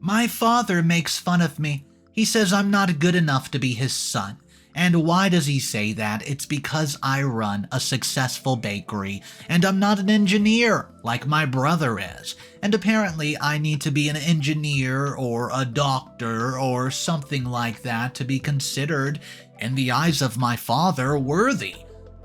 My father makes fun of me. He says I'm not good enough to be his son. And why does he say that? It's because I run a successful bakery, and I'm not an engineer like my brother is. And apparently I need to be an engineer or a doctor or something like that to be considered, in the eyes of my father, worthy.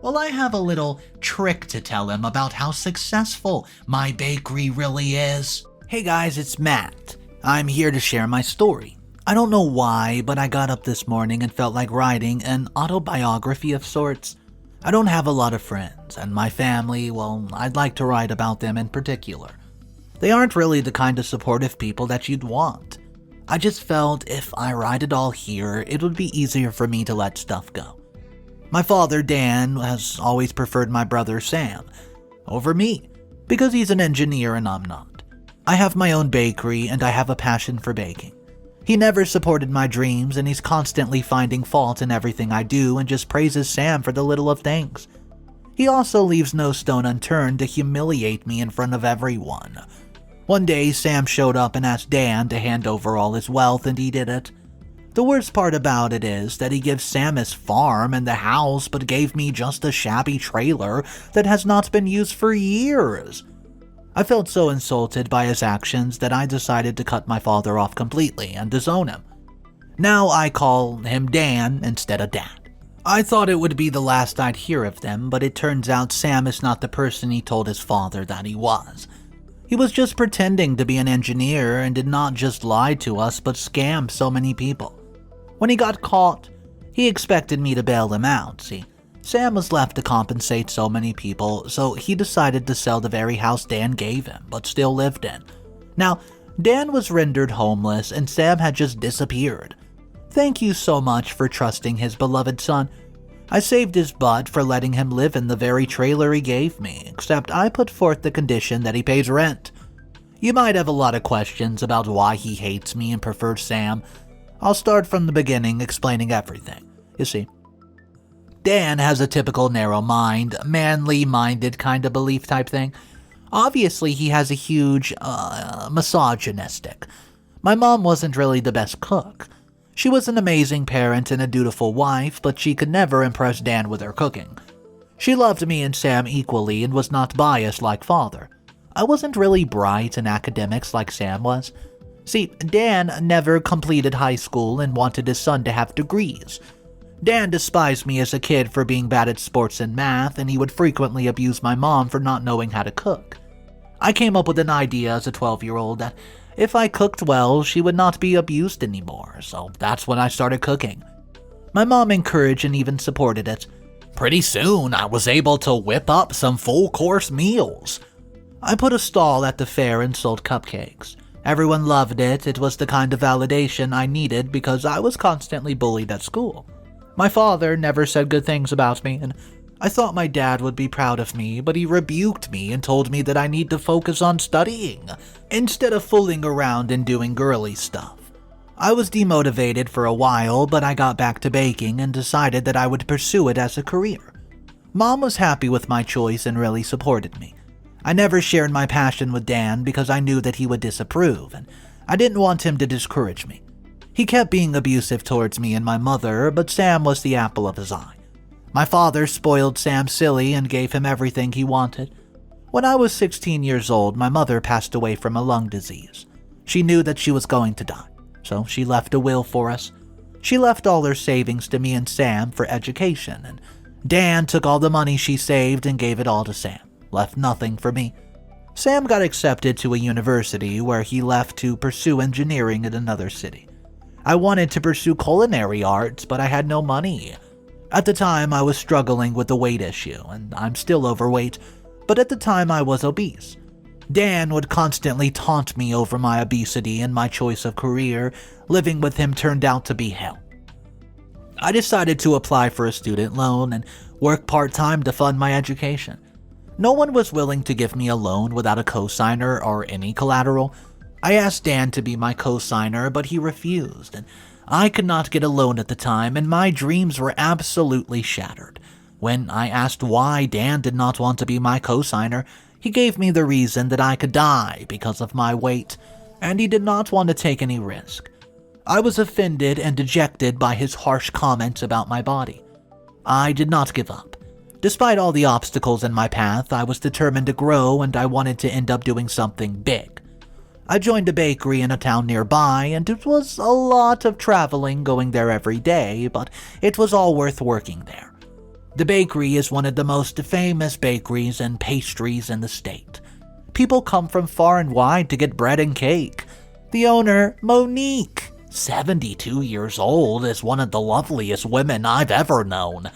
Well, I have a little trick to tell him about how successful my bakery really is. Hey guys, it's Matt. I'm here to share my story. I don't know why, but I got up this morning and felt like writing an autobiography of sorts. I don't have a lot of friends, and my family, well, I'd like to write about them in particular. They aren't really the kind of supportive people that you'd want. I just felt if I write it all here, it would be easier for me to let stuff go. My father, Dan, has always preferred my brother, Sam, over me, because he's an engineer and I'm not. I have my own bakery and I have a passion for baking. He never supported my dreams, and he's constantly finding fault in everything I do and just praises Sam for the little of things. He also leaves no stone unturned to humiliate me in front of everyone. One day, Sam showed up and asked Dan to hand over all his wealth, and he did it. The worst part about it is that he gives Sam his farm and the house, but gave me just a shabby trailer that has not been used for years. I felt so insulted by his actions that I decided to cut my father off completely and disown him. Now I call him Dan instead of Dad. I thought it would be the last I'd hear of them, but it turns out Sam is not the person he told his father that he was. He was just pretending to be an engineer and did not just lie to us but scam so many people. When he got caught, he expected me to bail him out, see. Sam was left to compensate so many people, so he decided to sell the very house Dan gave him, but still lived in. Now, Dan was rendered homeless and Sam had just disappeared. Thank you so much for trusting his beloved son. I saved his butt for letting him live in the very trailer he gave me, except I put forth the condition that he pays rent. You might have a lot of questions about why he hates me and prefers Sam. I'll start from the beginning explaining everything. You see, Dan has a typical narrow mind, manly-minded kind of belief type thing. Obviously, he has a huge, misogynistic. My mom wasn't really the best cook. She was an amazing parent and a dutiful wife, but she could never impress Dan with her cooking. She loved me and Sam equally and was not biased like father. I wasn't really bright in academics like Sam was. See, Dan never completed high school and wanted his son to have degrees. Dan despised me as a kid for being bad at sports and math, and he would frequently abuse my mom for not knowing how to cook. I came up with an idea as a 12-year-old that if I cooked well, she would not be abused anymore, so that's when I started cooking. My mom encouraged and even supported it. Pretty soon, I was able to whip up some full-course meals. I put a stall at the fair and sold cupcakes. Everyone loved it. It was the kind of validation I needed because I was constantly bullied at school. My father never said good things about me, and I thought my dad would be proud of me, but he rebuked me and told me that I need to focus on studying, instead of fooling around and doing girly stuff. I was demotivated for a while, but I got back to baking and decided that I would pursue it as a career. Mom was happy with my choice and really supported me. I never shared my passion with Dan because I knew that he would disapprove, and I didn't want him to discourage me. He kept being abusive towards me and my mother, but Sam was the apple of his eye. My father spoiled Sam silly and gave him everything he wanted. When I was 16 years old, my mother passed away from a lung disease. She knew that she was going to die, so she left a will for us. She left all her savings to me and Sam for education, and Dan took all the money she saved and gave it all to Sam, left nothing for me. Sam got accepted to a university where he left to pursue engineering in another city. I wanted to pursue culinary arts, but I had no money. At the time, I was struggling with the weight issue, and I'm still overweight, but at the time I was obese. Dan would constantly taunt me over my obesity and my choice of career. Living with him turned out to be hell. I decided to apply for a student loan and work part-time to fund my education. No one was willing to give me a loan without a cosigner or any collateral. I asked Dan to be my cosigner, but he refused, and I could not get a loan at the time, and my dreams were absolutely shattered. When I asked why Dan did not want to be my cosigner, he gave me the reason that I could die because of my weight. and he did not want to take any risk. I was offended and dejected by his harsh comments about my body. I did not give up. Despite all the obstacles in my path, I was determined to grow and I wanted to end up doing something big. I joined a bakery in a town nearby, and it was a lot of traveling going there every day, but it was all worth working there. The bakery is one of the most famous bakeries and pastries in the state. People come from far and wide to get bread and cake. The owner, Monique, 72 years old, is one of the loveliest women I've ever known.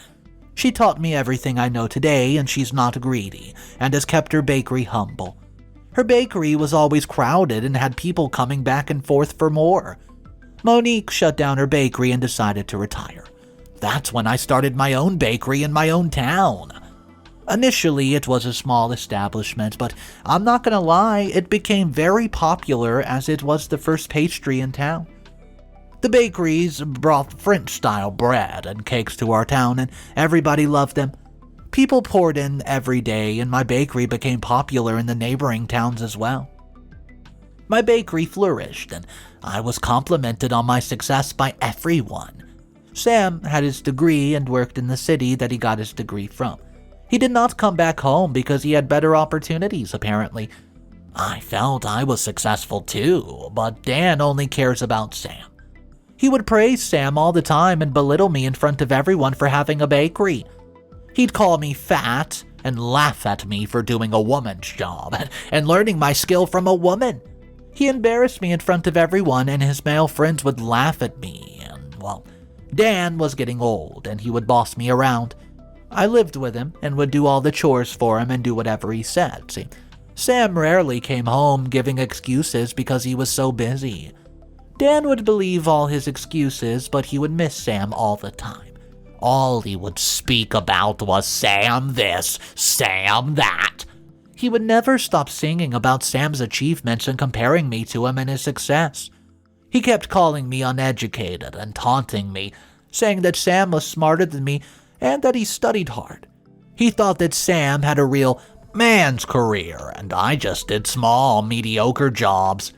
She taught me everything I know today, and she's not greedy, and has kept her bakery humble. Her bakery was always crowded and had people coming back and forth for more. Monique shut down her bakery and decided to retire. That's when I started my own bakery in my own town. Initially, it was a small establishment, but I'm not gonna lie, it became very popular as it was the first pastry in town. The bakeries brought French-style bread and cakes to our town, and everybody loved them. People poured in every day, and my bakery became popular in the neighboring towns as well. My bakery flourished, and I was complimented on my success by everyone. Sam had his degree and worked in the city that he got his degree from. He did not come back home because he had better opportunities, apparently. I felt I was successful too, but Dan only cares about Sam. He would praise Sam all the time and belittle me in front of everyone for having a bakery. He'd call me fat and laugh at me for doing a woman's job and learning my skill from a woman. He embarrassed me in front of everyone, and his male friends would laugh at me. And, well, Dan was getting old, and he would boss me around. I lived with him and would do all the chores for him and do whatever he said. See, Sam rarely came home giving excuses because he was so busy. Dan would believe all his excuses, but he would miss Sam all the time. All he would speak about was Sam this, Sam that. He would never stop singing about Sam's achievements and comparing me to him and his success. He kept calling me uneducated and taunting me, saying that Sam was smarter than me and that he studied hard. He thought that Sam had a real man's career and I just did small, mediocre jobs.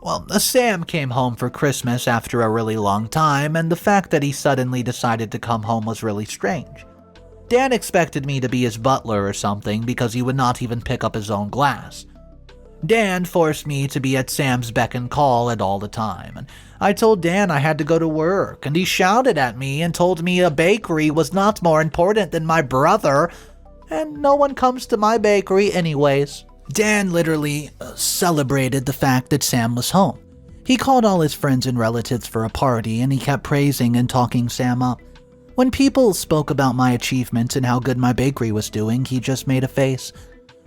Well, Sam came home for Christmas after a really long time, and the fact that he suddenly decided to come home was really strange. Dan expected me to be his butler or something because he would not even pick up his own glass. Dan forced me to be at Sam's beck and call at all the time, and I told Dan I had to go to work, and he shouted at me and told me a bakery was not more important than my brother, and no one comes to my bakery anyways. Dan literally celebrated the fact that Sam was home. He called all his friends and relatives for a party, and he kept praising and talking Sam up. When people spoke about my achievements and how good my bakery was doing, he just made a face.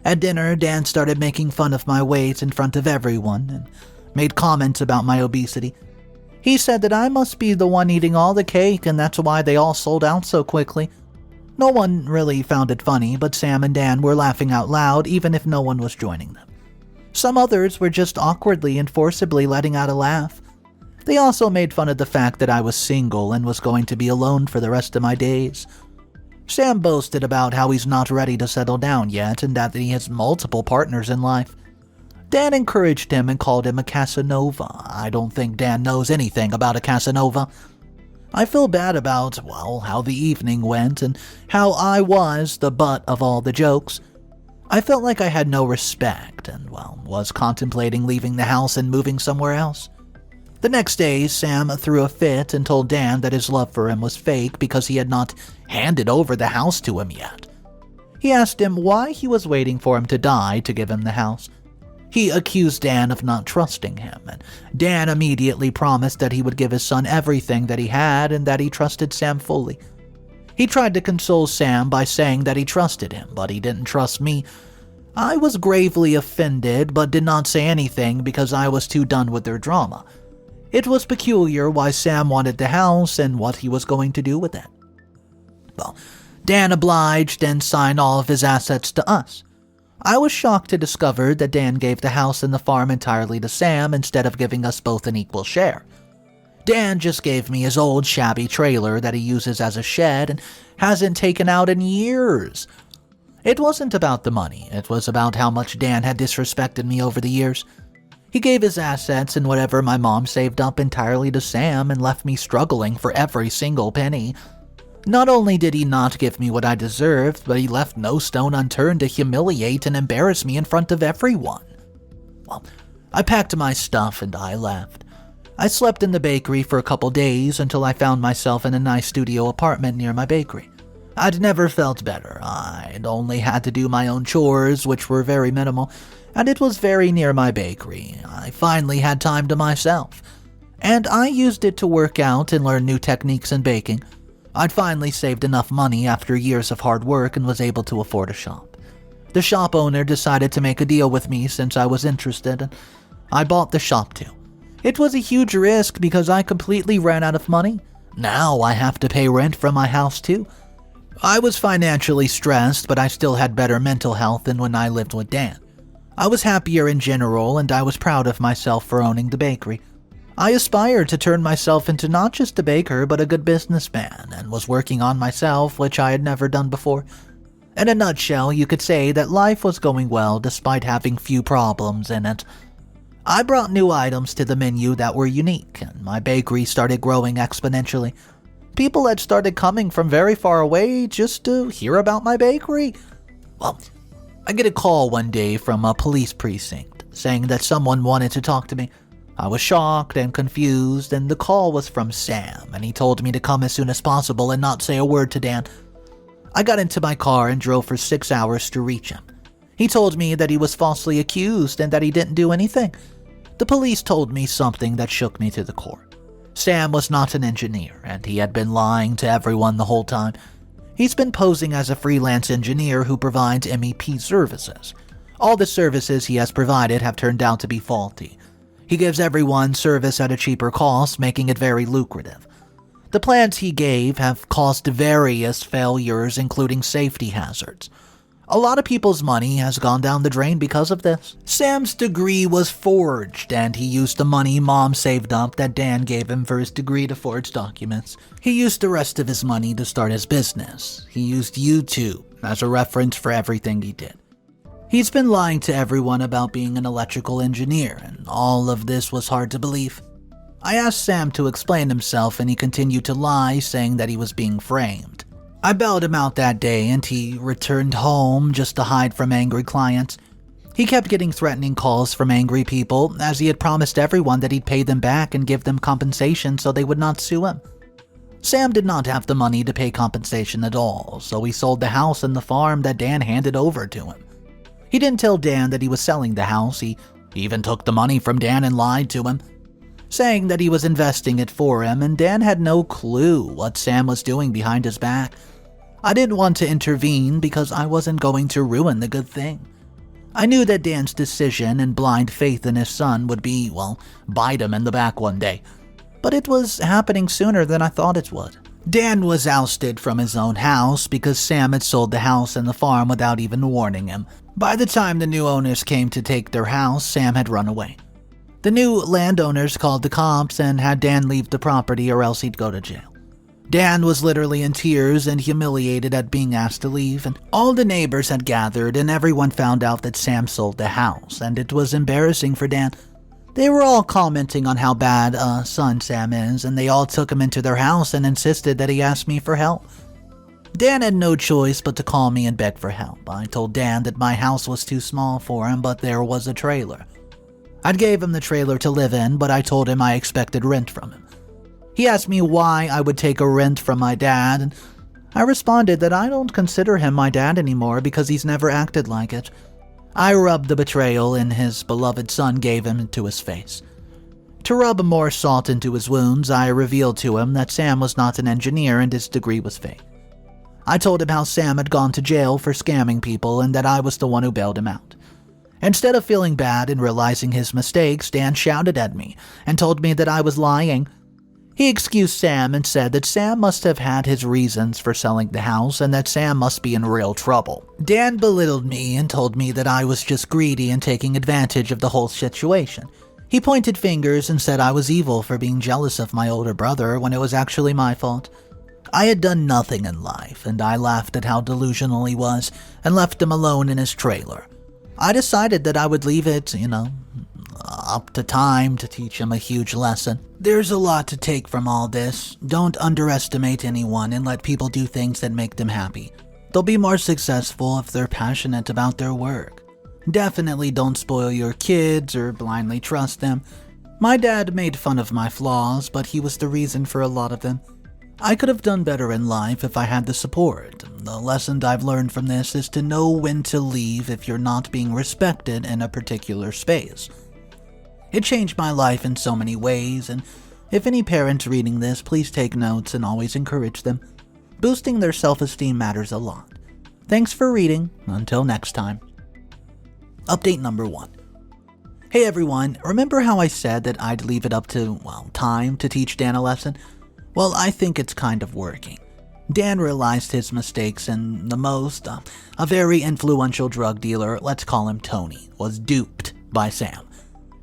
At dinner, Dan started making fun of my weight in front of everyone and made comments about my obesity. He said that I must be the one eating all the cake and that's why they all sold out so quickly. No one really found it funny, but Sam and Dan were laughing out loud even if no one was joining them. Some others were just awkwardly and forcibly letting out a laugh. They also made fun of the fact that I was single and was going to be alone for the rest of my days. Sam boasted about how he's not ready to settle down yet and that he has multiple partners in life. Dan encouraged him and called him a Casanova. I don't think Dan knows anything about a Casanova. I feel bad about, well, how the evening went and how I was the butt of all the jokes. I felt like I had no respect and, well, was contemplating leaving the house and moving somewhere else. The next day, Sam threw a fit and told Dan that his love for him was fake because he had not handed over the house to him yet. He asked him why he was waiting for him to die to give him the house. He accused Dan of not trusting him, and Dan immediately promised that he would give his son everything that he had and that he trusted Sam fully. He tried to console Sam by saying that he trusted him, but he didn't trust me. I was gravely offended, but did not say anything because I was too done with their drama. It was peculiar why Sam wanted the house and what he was going to do with it. Well, Dan obliged and signed all of his assets to us. I was shocked to discover that Dan gave the house and the farm entirely to Sam instead of giving us both an equal share. Dan just gave me his old shabby trailer that he uses as a shed and hasn't taken out in years. It wasn't about the money, it was about how much Dan had disrespected me over the years. He gave his assets and whatever my mom saved up entirely to Sam and left me struggling for every single penny. Not only did he not give me what I deserved, but he left no stone unturned to humiliate and embarrass me in front of everyone. Well, I packed my stuff and I left. I slept in the bakery for a couple days until I found myself in a nice studio apartment near my bakery. I'd never felt better. I'd only had to do my own chores, which were very minimal, and it was very near my bakery. I finally had time to myself, and I used it to work out and learn new techniques in baking. I'd finally saved enough money after years of hard work and was able to afford a shop. The shop owner decided to make a deal with me since I was interested, and I bought the shop too. It was a huge risk because I completely ran out of money. Now I have to pay rent from my house too. I was financially stressed, but I still had better mental health than when I lived with Dan. I was happier in general, and I was proud of myself for owning the bakery. I aspired to turn myself into not just a baker, but a good businessman, and was working on myself, which I had never done before. In a nutshell, you could say that life was going well despite having few problems in it. I brought new items to the menu that were unique, and my bakery started growing exponentially. People had started coming from very far away just to hear about my bakery. Well, I get a call one day from a police precinct saying that someone wanted to talk to me. I was shocked and confused, and the call was from Sam, and he told me to come as soon as possible and not say a word to Dan. I got into my car and drove for 6 hours to reach him. He told me that he was falsely accused and that he didn't do anything. The police told me something that shook me to the core. Sam was not an engineer, and he had been lying to everyone the whole time. He's been posing as a freelance engineer who provides MEP services. All the services he has provided have turned out to be faulty. He gives everyone service at a cheaper cost, making it very lucrative. The plans he gave have caused various failures, including safety hazards. A lot of people's money has gone down the drain because of this. Sam's degree was forged, and he used the money Mom saved up that Dan gave him for his degree to forge documents. He used the rest of his money to start his business. He used YouTube as a reference for everything he did. He's been lying to everyone about being an electrical engineer, and all of this was hard to believe. I asked Sam to explain himself, and he continued to lie, saying that he was being framed. I bailed him out that day, and he returned home just to hide from angry clients. He kept getting threatening calls from angry people, as he had promised everyone that he'd pay them back and give them compensation so they would not sue him. Sam did not have the money to pay compensation at all, so he sold the house and the farm that Dan handed over to him. He didn't tell Dan that he was selling the house. He even took the money from Dan and lied to him, saying that he was investing it for him, and Dan had no clue what Sam was doing behind his back. I didn't want to intervene because I wasn't going to ruin the good thing. I knew that Dan's decision and blind faith in his son would bite him in the back one day. But it was happening sooner than I thought it would. Dan was ousted from his own house because Sam had sold the house and the farm without even warning him. By the time the new owners came to take their house, Sam had run away. The new landowners called the cops and had Dan leave the property or else he'd go to jail. Dan was literally in tears and humiliated at being asked to leave, and all the neighbors had gathered and everyone found out that Sam sold the house, and it was embarrassing for Dan. They were all commenting on how bad a son Sam is, and they all took him into their house and insisted that he ask me for help. Dan had no choice but to call me and beg for help. I told Dan that my house was too small for him, but there was a trailer. I'd gave him the trailer to live in, but I told him I expected rent from him. He asked me why I would take a rent from my dad, and I responded that I don't consider him my dad anymore because he's never acted like it. I rubbed the betrayal his beloved son gave him into his face. To rub more salt into his wounds, I revealed to him that Sam was not an engineer and his degree was fake. I told him how Sam had gone to jail for scamming people and that I was the one who bailed him out. Instead of feeling bad and realizing his mistakes, Dan shouted at me and told me that I was lying. He excused Sam and said that Sam must have had his reasons for selling the house and that Sam must be in real trouble. Dan belittled me and told me that I was just greedy and taking advantage of the whole situation. He pointed fingers and said I was evil for being jealous of my older brother when it was actually my fault. I had done nothing in life, and I laughed at how delusional he was and left him alone in his trailer. I decided that I would leave it, up to time to teach him a huge lesson. There's a lot to take from all this. Don't underestimate anyone and let people do things that make them happy. They'll be more successful if they're passionate about their work. Definitely don't spoil your kids or blindly trust them. My dad made fun of my flaws, but he was the reason for a lot of them. I could have done better in life if I had the support. The lesson I've learned from this is to know when to leave if you're not being respected in a particular space. It changed my life in so many ways, and if any parents reading this, please take notes and always encourage them. Boosting their self-esteem matters a lot. Thanks for reading. Until next time. Update number 1. Hey everyone, remember how I said that I'd leave it up to, time to teach Dan a lesson? Well, I think it's kind of working. Dan realized his mistakes and a very influential drug dealer, let's call him Tony, was duped by Sam.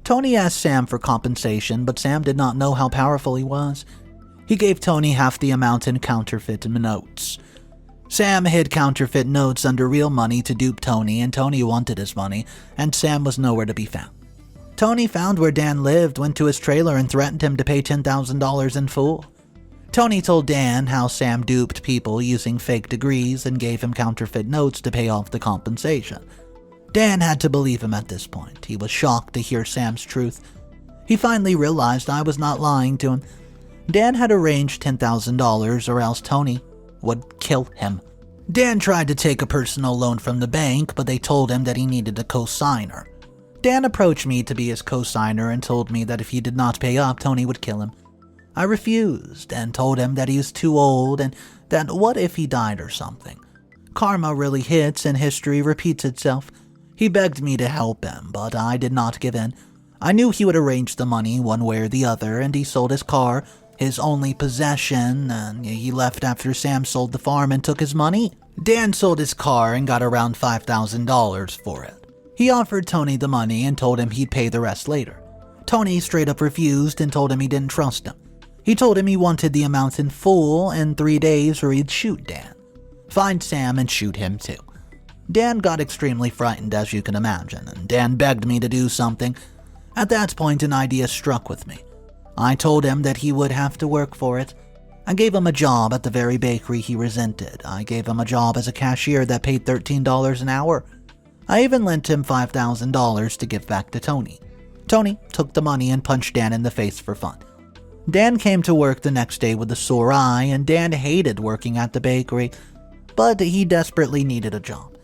Tony asked Sam for compensation, but Sam did not know how powerful he was. He gave Tony half the amount in counterfeit notes. Sam hid counterfeit notes under real money to dupe Tony, and Tony wanted his money, and Sam was nowhere to be found. Tony found where Dan lived, went to his trailer, and threatened him to pay $10,000 in full. Tony told Dan how Sam duped people using fake degrees and gave him counterfeit notes to pay off the compensation. Dan had to believe him at this point. He was shocked to hear Sam's truth. He finally realized I was not lying to him. Dan had arranged $10,000 or else Tony would kill him. Dan tried to take a personal loan from the bank, but they told him that he needed a co-signer. Dan approached me to be his co-signer and told me that if he did not pay up, Tony would kill him. I refused and told him that he was too old and that what if he died or something. Karma really hits and history repeats itself. He begged me to help him, but I did not give in. I knew he would arrange the money one way or the other, and he sold his car, his only possession, and he left after Sam sold the farm and took his money. Dan sold his car and got around $5,000 for it. He offered Tony the money and told him he'd pay the rest later. Tony straight up refused and told him he didn't trust him. He told him he wanted the amount in full in 3 days or he'd shoot Dan. Find Sam and shoot him too. Dan got extremely frightened, as you can imagine, and Dan begged me to do something. At that point, an idea struck with me. I told him that he would have to work for it. I gave him a job at the very bakery he resented. I gave him a job as a cashier that paid $13 an hour. I even lent him $5,000 to give back to Tony. Tony took the money and punched Dan in the face for fun. Dan came to work the next day with a sore eye, and Dan hated working at the bakery, but he desperately needed a job.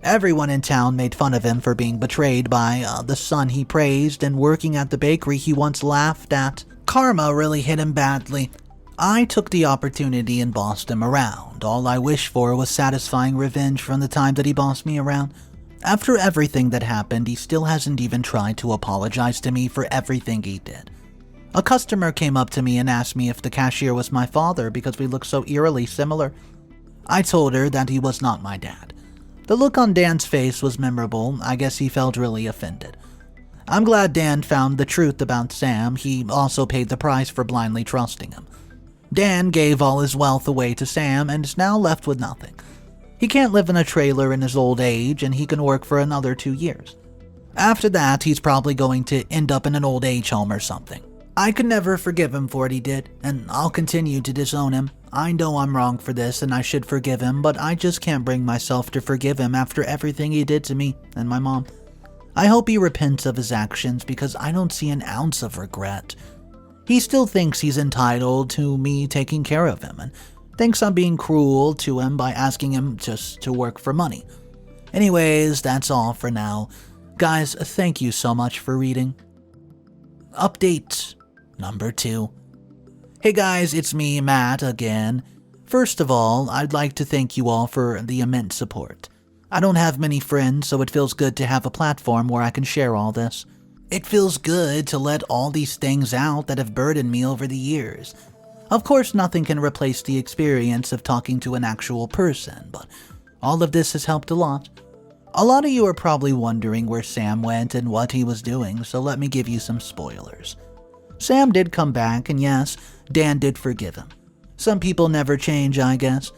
Everyone in town made fun of him for being betrayed by the son he praised and working at the bakery he once laughed at. Karma really hit him badly. I took the opportunity and bossed him around. All I wished for was satisfying revenge from the time that he bossed me around. After everything that happened, he still hasn't even tried to apologize to me for everything he did. A customer came up to me and asked me if the cashier was my father because we looked so eerily similar. I told her that he was not my dad. The look on Dan's face was memorable. I guess he felt really offended. I'm glad Dan found the truth about Sam. He also paid the price for blindly trusting him. Dan gave all his wealth away to Sam and is now left with nothing. He can't live in a trailer in his old age, and he can work for another 2 years. After that, he's probably going to end up in an old age home or something. I could never forgive him for what he did, and I'll continue to disown him. I know I'm wrong for this and I should forgive him, but I just can't bring myself to forgive him after everything he did to me and my mom. I hope he repents of his actions because I don't see an ounce of regret. He still thinks he's entitled to me taking care of him and thinks I'm being cruel to him by asking him just to work for money. Anyways, that's all for now. Guys, thank you so much for reading. Update number 2. Hey guys, it's me, Matt, again. First of all, I'd like to thank you all for the immense support. I don't have many friends, so it feels good to have a platform where I can share all this. It feels good to let all these things out that have burdened me over the years. Of course, nothing can replace the experience of talking to an actual person, but all of this has helped a lot. A lot of you are probably wondering where Sam went and what he was doing, so let me give you some spoilers. Sam did come back, and yes, Dan did forgive him. Some people never change, I guess.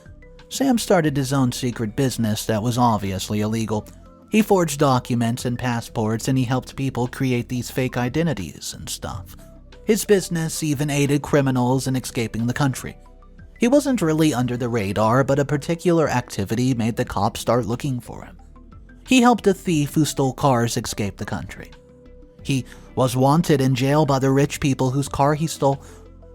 Sam started his own secret business that was obviously illegal. He forged documents and passports, and he helped people create these fake identities and stuff. His business even aided criminals in escaping the country. He wasn't really under the radar, but a particular activity made the cops start looking for him. He helped a thief who stole cars escape the country. He was wanted in jail by the rich people whose car he stole.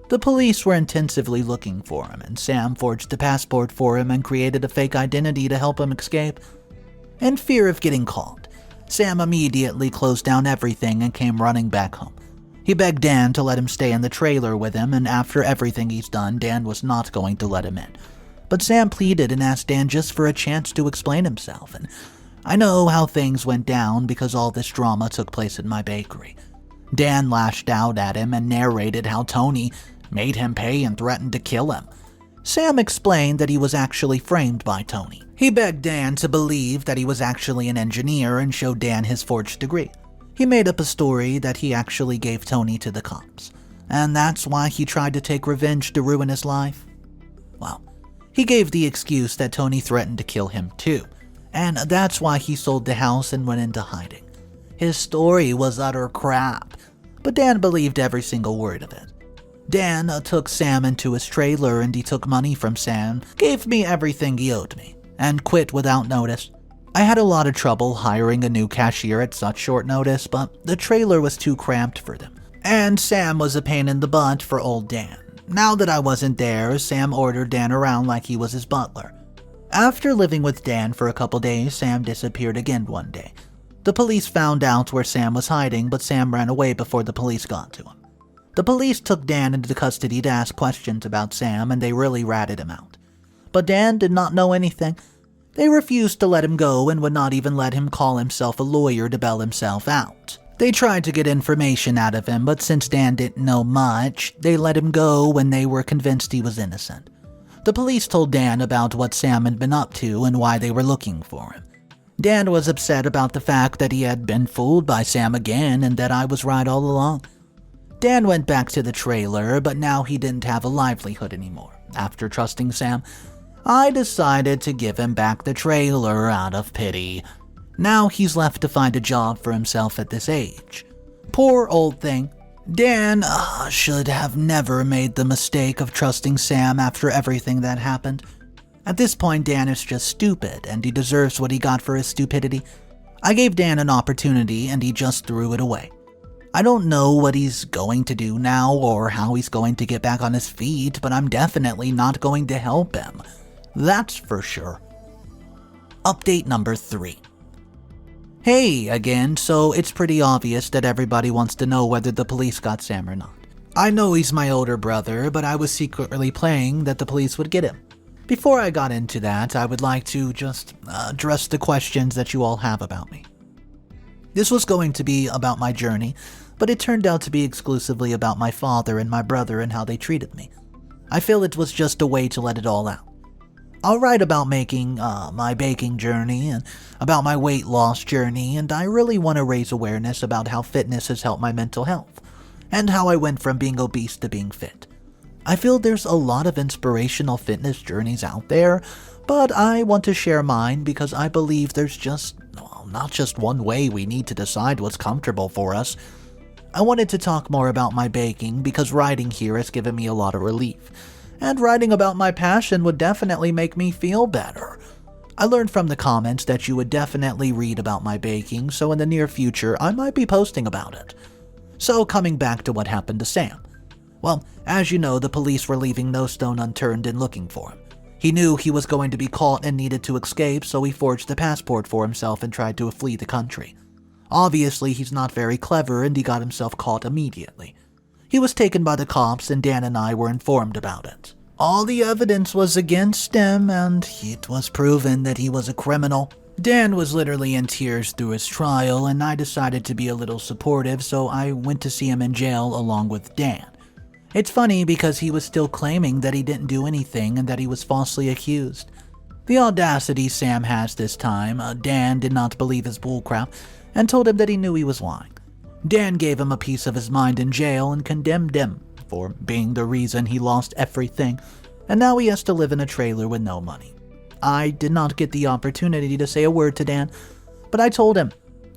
The police were intensively looking for him, and Sam forged a passport for him and created a fake identity to help him escape. In fear of getting caught, Sam immediately closed down everything and came running back home. He begged Dan to let him stay in the trailer with him, and after everything he's done, Dan was not going to let him in. But Sam pleaded and asked Dan just for a chance to explain himself, and I know how things went down because all this drama took place in my bakery. Dan lashed out at him and narrated how Tony made him pay and threatened to kill him. Sam explained that he was actually framed by Tony. He begged Dan to believe that he was actually an engineer and showed Dan his forged degree. He made up a story that he actually gave Tony to the cops, and that's why he tried to take revenge to ruin his life. Well, he gave the excuse that Tony threatened to kill him too, and that's why he sold the house and went into hiding. His story was utter crap, but Dan believed every single word of it. Dan took Sam into his trailer and he took money from Sam, gave me everything he owed me, and quit without notice. I had a lot of trouble hiring a new cashier at such short notice, but the trailer was too cramped for them, and Sam was a pain in the butt for old Dan. Now that I wasn't there, Sam ordered Dan around like he was his butler. After living with Dan for a couple days, Sam disappeared again one day. The police found out where Sam was hiding, but Sam ran away before the police got to him. The police took Dan into custody to ask questions about Sam, and they really ratted him out. But Dan did not know anything. They refused to let him go and would not even let him call himself a lawyer to bail himself out. They tried to get information out of him, but since Dan didn't know much, they let him go when they were convinced he was innocent. The police told Dan about what Sam had been up to and why they were looking for him. Dan was upset about the fact that he had been fooled by Sam again and that I was right all along. Dan went back to the trailer, but now he didn't have a livelihood anymore. After trusting Sam, I decided to give him back the trailer out of pity. Now he's left to find a job for himself at this age. Poor old thing. Dan should have never made the mistake of trusting Sam after everything that happened. At this point, Dan is just stupid, and he deserves what he got for his stupidity. I gave Dan an opportunity, and he just threw it away. I don't know what he's going to do now or how he's going to get back on his feet, but I'm definitely not going to help him. That's for sure. Update number 3. Hey, again, so it's pretty obvious that everybody wants to know whether the police got Sam or not. I know he's my older brother, but I was secretly praying that the police would get him. Before I got into that, I would like to just address the questions that you all have about me. This was going to be about my journey, but it turned out to be exclusively about my father and my brother and how they treated me. I feel it was just a way to let it all out. I'll write about making my baking journey and about my weight loss journey, and I really want to raise awareness about how fitness has helped my mental health, and how I went from being obese to being fit. I feel there's a lot of inspirational fitness journeys out there, but I want to share mine because I believe there's not just one way we need to decide what's comfortable for us. I wanted to talk more about my baking because writing here has given me a lot of relief, and writing about my passion would definitely make me feel better. I learned from the comments that you would definitely read about my baking, so in the near future I might be posting about it. So coming back to what happened to Sam. Well, as you know, the police were leaving no stone unturned in looking for him. He knew he was going to be caught and needed to escape, so he forged a passport for himself and tried to flee the country. Obviously, he's not very clever and he got himself caught immediately. He was taken by the cops and Dan and I were informed about it. All the evidence was against him and it was proven that he was a criminal. Dan was literally in tears through his trial and I decided to be a little supportive, so I went to see him in jail along with Dan. It's funny because he was still claiming that he didn't do anything and that he was falsely accused. The audacity Sam has this time, Dan did not believe his bullcrap and told him that he knew he was lying. Dan gave him a piece of his mind in jail and condemned him for being the reason he lost everything, and now he has to live in a trailer with no money. I did not get the opportunity to say a word to Dan, but I told him,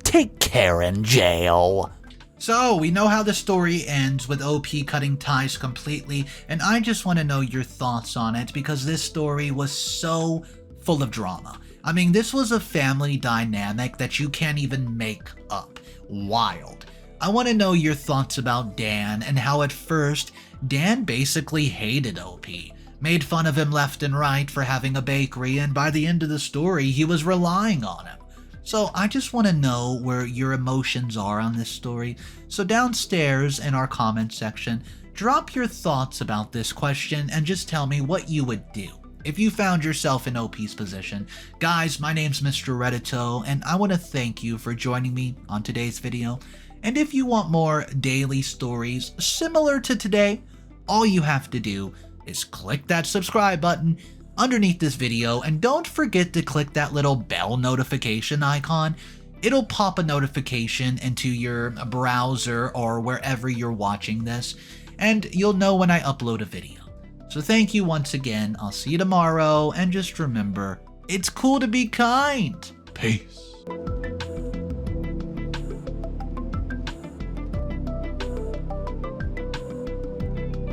take care in jail. So, we know how the story ends with OP cutting ties completely, and I just want to know your thoughts on it because this story was so full of drama. I mean, this was a family dynamic that you can't even make up. Wild. I want to know your thoughts about Dan and how at first, Dan basically hated OP, made fun of him left and right for having a bakery, and by the end of the story, he was relying on him. So I just want to know where your emotions are on this story. So downstairs in our comment section, drop your thoughts about this question and just tell me what you would do if you found yourself in OP's position. Guys, my name's Mr. Reddito, and I want to thank you for joining me on today's video. And if you want more daily stories similar to today, all you have to do is click that subscribe button underneath this video, and don't forget to click that little bell notification icon. It'll pop a notification into your browser or wherever you're watching this, and you'll know when I upload a video. So thank you once again, I'll see you tomorrow, and just remember, it's cool to be kind. Peace.